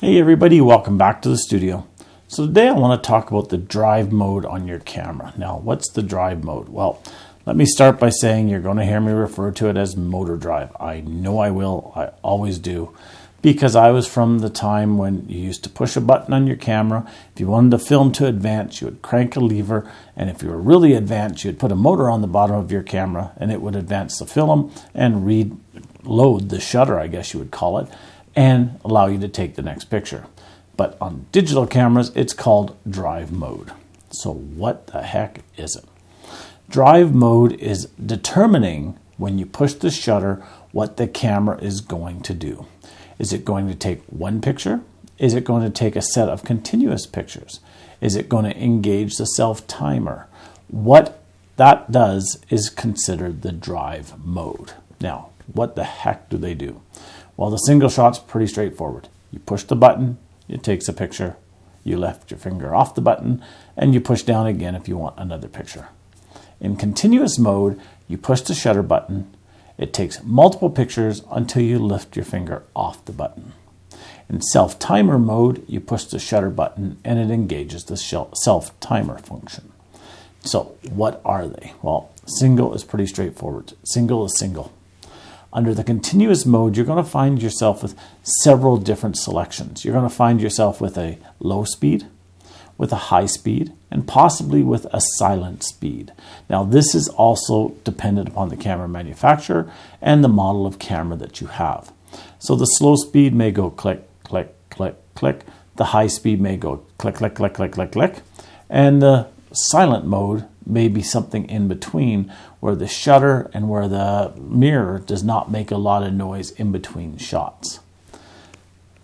Hey everybody, welcome back to the studio. So today I want to talk about the drive mode on your camera. Now, what's the drive mode? Well, let me start by saying you're going to hear me refer to it as motor drive. I know I will, I always do, because I was from the time when you used to push a button on your camera. If you wanted to film to advance, you would crank a lever, and if you were really advanced, you'd put a motor on the bottom of your camera and it would advance the film and reload the shutter, I guess you would call it, and allow you to take the next picture. But on digital cameras, it's called drive mode. So what the heck is it? Drive mode is determining when you push the shutter what the camera is going to do. Is it going to take one picture? Is it going to take a set of continuous pictures? Is it going to engage the self timer? What that does is considered the drive mode. Now, what the heck do they do? Well, the single shot's pretty straightforward. You push the button, it takes a picture. You lift your finger off the button, and you push down again if you want another picture. In continuous mode, you push the shutter button. It takes multiple pictures until you lift your finger off the button. In self-timer mode, you push the shutter button, and it engages the self-timer function. So what are they? Well, single is pretty straightforward. Single is single. Under the continuous mode, you're going to find yourself with several different selections. You're going to find yourself with a low speed, with a high speed, and possibly with a silent speed. Now, this is also dependent upon the camera manufacturer and the model of camera that you have. So the slow speed may go click, click, click, click. The high speed may go click, click, click, click, click, click. And the silent mode may be something in between, where the shutter and where the mirror does not make a lot of noise in between shots.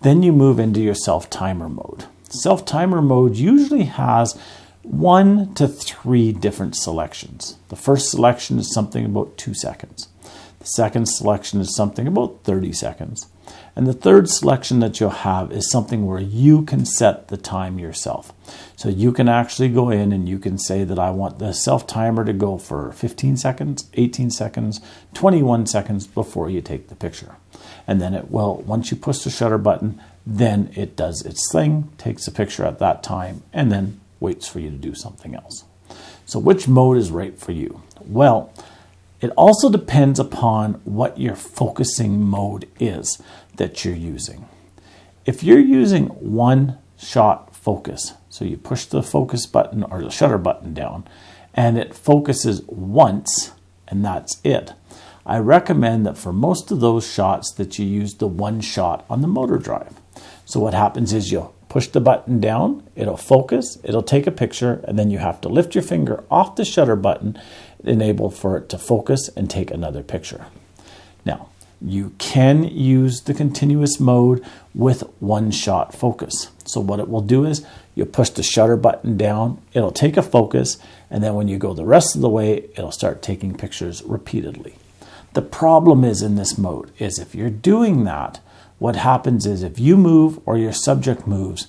Then you move into your self-timer mode. Self-timer mode usually has 1 to 3 different selections. The first selection is something about 2 seconds. The second selection is something about 30 seconds. And the third selection that you'll have is something where you can set the time yourself. So you can actually go in and you can say that I want the self-timer to go for 15 seconds, 18 seconds, 21 seconds before you take the picture. And then it will, once you push the shutter button, then it does its thing, takes a picture at that time, and then waits for you to do something else. So which mode is right for you? Well, it also depends upon what your focusing mode is that you're using. If you're using one shot focus, so you push the focus button or the shutter button down and it focuses once and that's it, I recommend that for most of those shots that you use the one shot on the motor drive. So what happens is you'll push the button down, it'll focus, it'll take a picture, and then you have to lift your finger off the shutter button, enable for it to focus and take another picture. Now, you can use the continuous mode with one shot focus. So what it will do is you push the shutter button down, it'll take a focus, and then when you go the rest of the way, it'll start taking pictures repeatedly. The problem is in this mode is if you're doing that, what happens is if you move or your subject moves,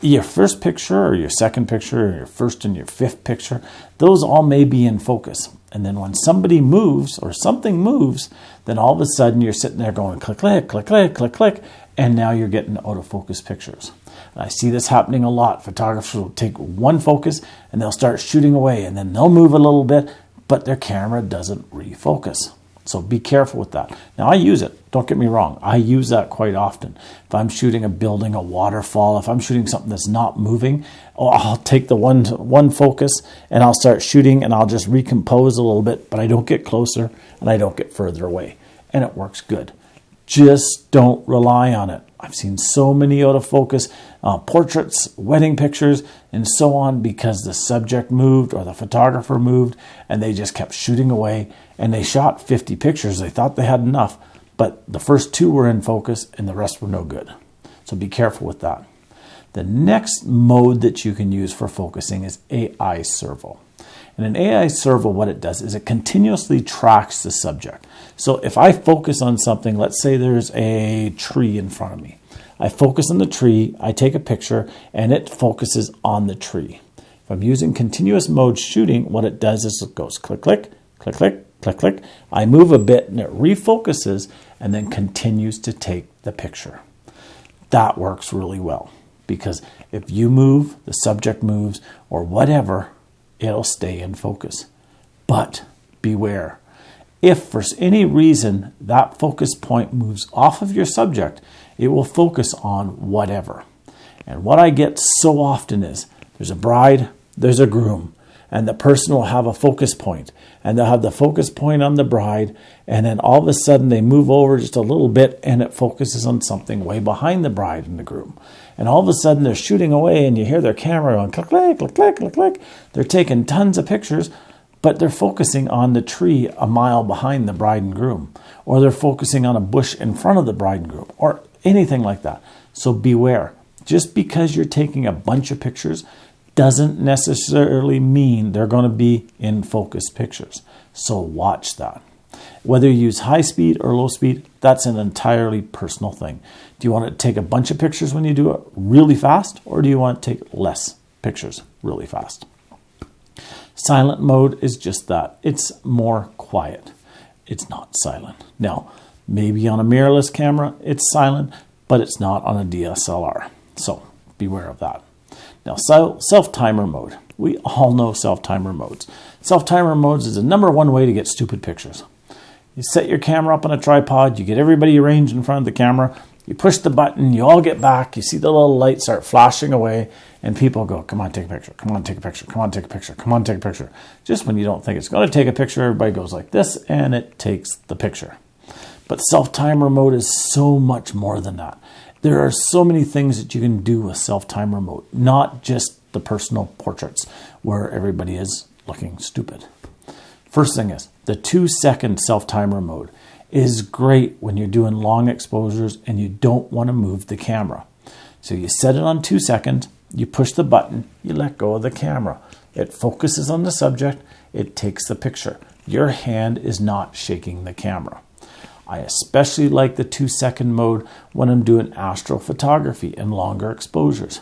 your first picture or your second picture or your first and your fifth picture, those all may be in focus. And then when somebody moves or something moves, then all of a sudden you're sitting there going click, click, click, click, click, click, and now you're getting out of focus pictures. And I see this happening a lot. Photographers will take one focus and they'll start shooting away and then they'll move a little bit, but their camera doesn't refocus. So be careful with that. Now I use it, don't get me wrong. I use that quite often. If I'm shooting a building, a waterfall, if I'm shooting something that's not moving, I'll take the one focus and I'll start shooting and I'll just recompose a little bit, but I don't get closer and I don't get further away. And it works good. Just don't rely on it. I've seen so many out of focus portraits, wedding pictures, and so on because the subject moved or the photographer moved and they just kept shooting away and they shot 50 pictures. They thought they had enough, but the first 2 were in focus and the rest were no good. So be careful with that. The next mode that you can use for focusing is AI Servo. And an AI Servo, what it does is it continuously tracks the subject. So if I focus on something, let's say there's a tree in front of me. I focus on the tree, I take a picture, and it focuses on the tree. If I'm using continuous mode shooting, what it does is it goes click, click, click, click, click, click. I move a bit and it refocuses and then continues to take the picture. That works really well because if you move, the subject moves, or whatever, it'll stay in focus. But beware. If for any reason that focus point moves off of your subject, it will focus on whatever. And what I get so often is there's a bride, there's a groom, and the person will have a focus point, and they'll have the focus point on the bride, and then all of a sudden they move over just a little bit and it focuses on something way behind the bride and the groom. And all of a sudden they're shooting away and you hear their camera going click, click, click, click, click, click. They're taking tons of pictures, but they're focusing on the tree a mile behind the bride and groom, or they're focusing on a bush in front of the bride and groom, or anything like that. So beware. Just because you're taking a bunch of pictures doesn't necessarily mean they're going to be in focus pictures. So watch that. Whether you use high speed or low speed, that's an entirely personal thing. Do you want to take a bunch of pictures when you do it really fast, or do you want to take less pictures really fast? Silent mode is just that. It's more quiet. It's not silent. Now, maybe on a mirrorless camera, it's silent, but it's not on a DSLR. So beware of that. Now, self-timer mode. We all know self-timer modes. Self-timer modes is the number one way to get stupid pictures. You set your camera up on a tripod, you get everybody arranged in front of the camera, you push the button, you all get back, you see the little light start flashing away, and people go, come on, take a picture, come on, take a picture, come on, take a picture, come on, take a picture. Just when you don't think it's going to take a picture, everybody goes like this, and it takes the picture. But self-timer mode is so much more than that. There are so many things that you can do with self-timer mode, not just the personal portraits where everybody is looking stupid. First thing is, the 2-second self-timer mode is great when you're doing long exposures and you don't want to move the camera. So you set it on 2 seconds, you push the button, you let go of the camera. It focuses on the subject, it takes the picture. Your hand is not shaking the camera. I especially like the 2-second mode when I'm doing astrophotography and longer exposures.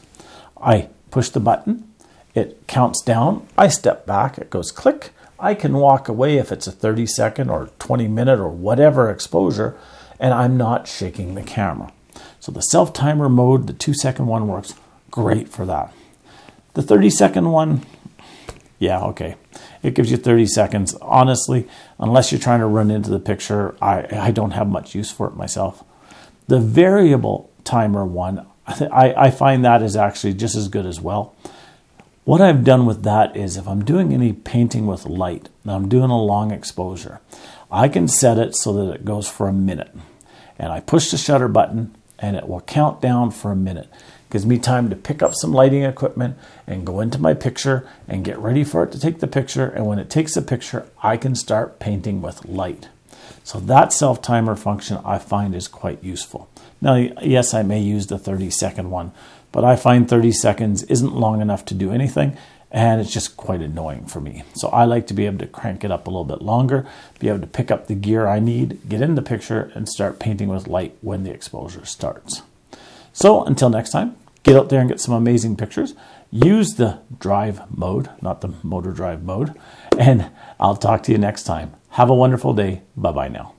I push the button, it counts down, I step back, it goes click. I can walk away if it's a 30-second or 20-minute or whatever exposure, and I'm not shaking the camera. So the self-timer mode, the 2-second one works great for that. The 30-second one, yeah, okay. It gives you 30 seconds. Honestly, unless you're trying to run into the picture, I don't have much use for it myself. The variable timer one, I find that is actually just as good as well. What I've done with that is if I'm doing any painting with light, and I'm doing a long exposure, I can set it so that it goes for a minute. And I push the shutter button and it will count down for a minute. Gives me time to pick up some lighting equipment and go into my picture and get ready for it to take the picture. And when it takes the picture, I can start painting with light. So that self-timer function I find is quite useful. Now, yes, I may use the 30-second one, but I find 30 seconds isn't long enough to do anything, and it's just quite annoying for me. So I like to be able to crank it up a little bit longer, be able to pick up the gear I need, get in the picture, and start painting with light when the exposure starts. So until next time, get out there and get some amazing pictures. Use the drive mode, not the motor drive mode, and I'll talk to you next time. Have a wonderful day. Bye-bye now.